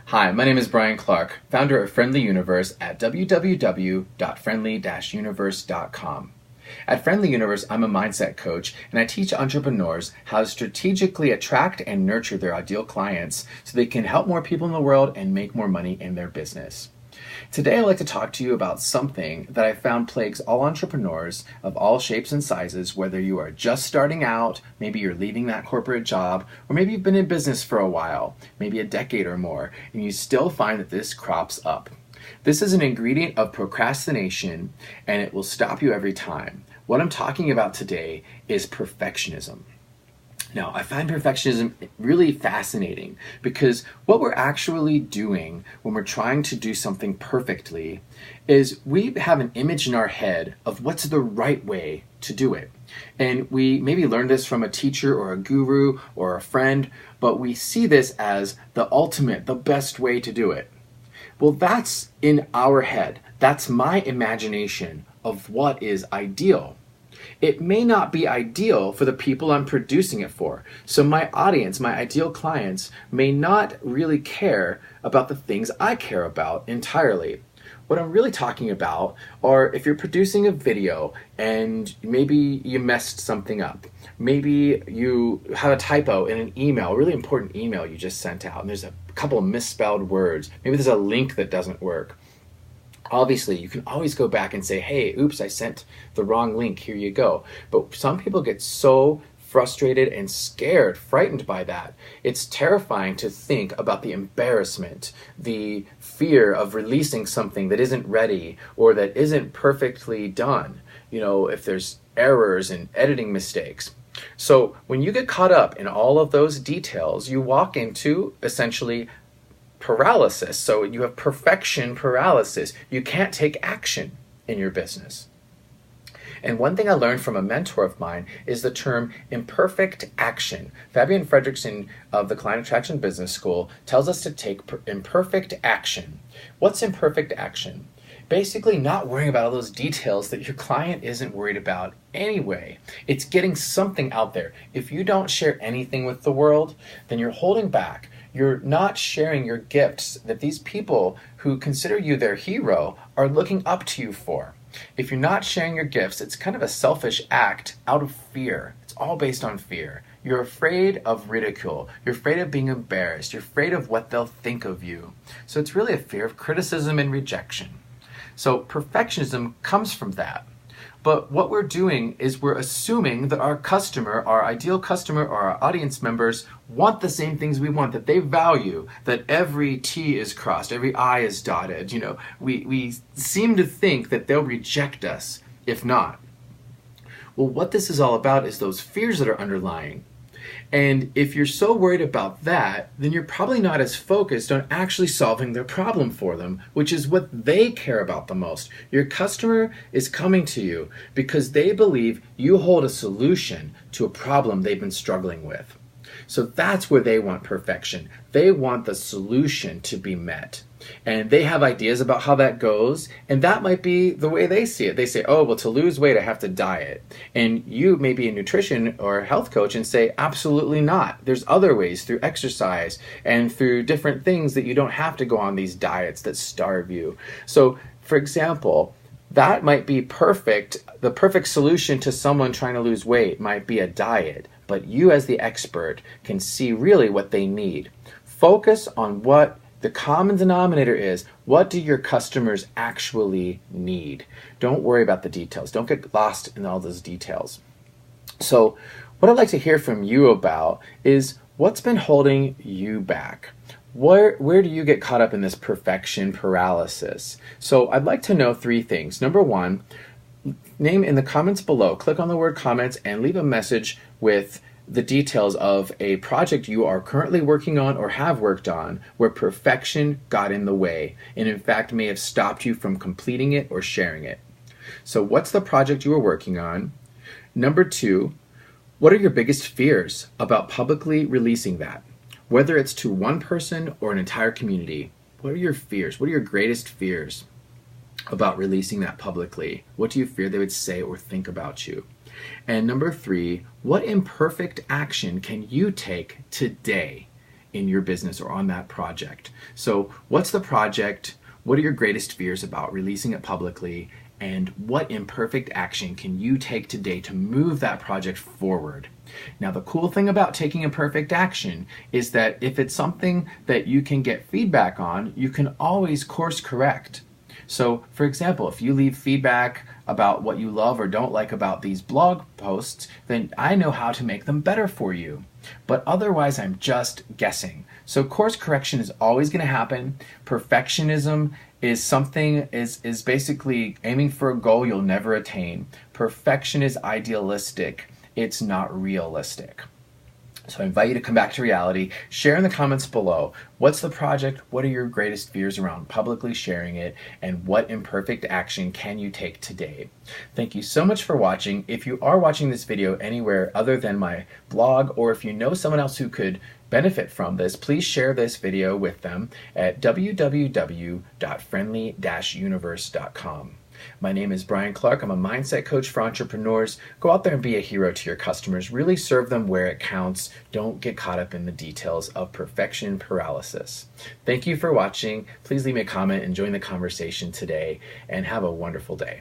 Hi, my name is Brian Clark, founder of Friendly Universe at www.friendly-universe.com. At Friendly Universe, I'm a mindset coach, and I teach entrepreneurs how to strategically attract and nurture their ideal clients so they can help more people in the world and make more money in their business. Today, I'd like to talk to you about something that I found plagues all entrepreneurs of all shapes and sizes, whether you are just starting out, maybe you're leaving that corporate job, or maybe you've been in business for a while, maybe a decade or more, and you still find that this crops up. This is an ingredient of procrastination, and it will stop you every time. What I'm talking about today is perfectionism. Now, I find perfectionism really fascinating because what we're actually doing when we're trying to do something perfectly is we have an image in our head of what's the right way to do it. And we maybe learned this from a teacher or a guru or a friend, but we see this as the ultimate, the best way to do it. Well, that's in our head. That's my imagination of what is ideal. It may not be ideal for the people I'm producing it for. So my audience, my ideal clients, may not really care about the things I care about entirely. What I'm really talking about are if you're producing a video and maybe you messed something up. Maybe you have a typo in an email, a really important email you just sent out, and there's a couple of misspelled words. Maybe there's a link that doesn't work. Obviously, you can always go back and say, hey, oops, I sent the wrong link, here you go. But some people get so frustrated and scared, frightened by that. It's terrifying to think about the embarrassment, the fear of releasing something that isn't ready or that isn't perfectly done, if there's errors and editing mistakes. So when you get caught up in all of those details, you walk into essentially paralysis. So you have perfection paralysis. You can't take action in your business. And one thing I learned from a mentor of mine is the term imperfect action. Fabian Fredrickson of the Client Attraction Business School tells us to take imperfect action. What's imperfect action? Basically not worrying about all those details that your client isn't worried about anyway. It's getting something out there. If you don't share anything with the world, then you're holding back. You're not sharing your gifts that these people who consider you their hero are looking up to you for. If you're not sharing your gifts, it's kind of a selfish act out of fear. It's all based on fear. You're afraid of ridicule. You're afraid of being embarrassed. You're afraid of what they'll think of you. So it's really a fear of criticism and rejection. So perfectionism comes from that. But what we're doing is we're assuming that our customer, our ideal customer, or our audience members want the same things we want, that they value, that every T is crossed, every I is dotted. We seem to think that they'll reject us if not. Well, what this is all about is those fears that are underlying. And if you're so worried about that, then you're probably not as focused on actually solving their problem for them, which is what they care about the most. Your customer is coming to you because they believe you hold a solution to a problem they've been struggling with. So that's where they want perfection. They want the solution to be met. And they have ideas about how that goes, and that might be the way they see it. They say, oh, well, to lose weight, I have to diet. And you may be a nutrition or health coach and say, absolutely not. There's other ways through exercise and through different things that you don't have to go on these diets that starve you. So, for example, that might be perfect. The perfect solution to someone trying to lose weight might be a diet, but you as the expert can see really what they need. Focus on what the common denominator is. What do your customers actually need? Don't worry about the details. Don't get lost in all those details. So what I'd like to hear from you about is what's been holding you back? Where do you get caught up in this perfection paralysis? So I'd like to know three things. Number one, name in the comments below, click on the word comments and leave a message with the details of a project you are currently working on or have worked on where perfection got in the way and in fact may have stopped you from completing it or sharing it. So what's the project you are working on? Number two, what are your biggest fears about publicly releasing that? Whether it's to one person or an entire community, what are your fears? What are your greatest fears about releasing that publicly? What do you fear they would say or think about you? And number three, what imperfect action can you take today in your business or on that project. So what's the project? What are your greatest fears about releasing it publicly? And what imperfect action can you take today to move that project forward? Now, the cool thing about taking imperfect action is that if it's something that you can get feedback on, you can always course correct. So, for example, if you leave feedback about what you love or don't like about these blog posts, then I know how to make them better for you. But otherwise, I'm just guessing. So course correction is always going to happen. Perfectionism is basically aiming for a goal you'll never attain. Perfection is idealistic. It's not realistic. So I invite you to come back to reality. Share in the comments below. What's the project? What are your greatest fears around publicly sharing it? And what imperfect action can you take today? Thank you so much for watching. If you are watching this video anywhere other than my blog, or if you know someone else who could benefit from this, please share this video with them at www.friendly-universe.com. My name is Brian Clark. I'm a mindset coach for entrepreneurs. Go out there and be a hero to your customers. Really serve them where it counts. Don't get caught up in the details of perfection paralysis. Thank you for watching. Please leave me a comment and join the conversation today, and have a wonderful day.